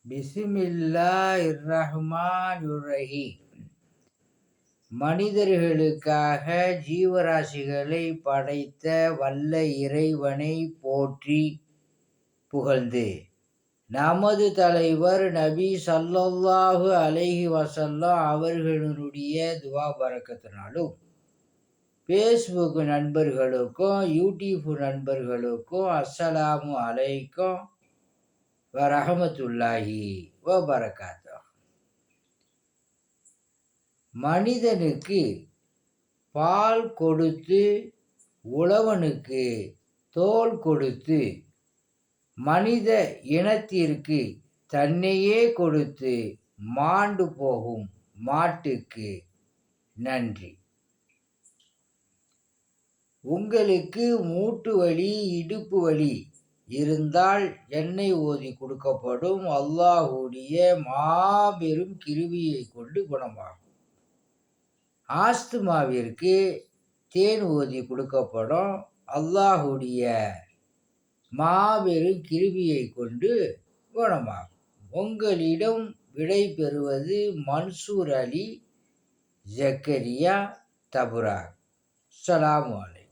பிஸ்மில்லாஹிர்ரஹ்மானிர்ரஹீம். மனிதர்களுக்காக ஜீவராசிகளை படைத்த வல்ல இறைவனை போற்றி புகழ்ந்து, நமது தலைவர் நபி ஸல்லல்லாஹு அலைஹி வஸல்லம் அவர்களுடைய துவா பரக்கத்தினாலும், ஃபேஸ்புக் நண்பர்களுக்கும் யூடியூப் நண்பர்களுக்கும் அஸ்ஸலாமு அலைக்கும் வரஹமத்துல்லாஹி வபரகாத்துஹு. மனிதனுக்கு பால் கொடுத்து, உழவனுக்கு தோல் கொடுத்து, மனித இனத்திற்கு தன்னையே கொடுத்து மாண்டு போகும் மாட்டுக்கு நன்றி. உங்களுக்கு மூட்டு வலி, இடுப்பு வலி இருந்தால் எண்ணெய் ஓதி கொடுக்கப்படும். அல்லாஹ்வுடைய மாபெரும் கிருபையை கொண்டு குணமாகும். ஆஸ்துமாவிற்கு தேன் ஓதி கொடுக்கப்படும். அல்லாஹ்வுடைய மாபெரும் கிருபையை கொண்டு குணமாகும். உங்களிடம் விடை பெறுவது மன்சூர் அலி ஜக்கரியா தபுராக். அஸ்ஸலாமு அலைக்கும்.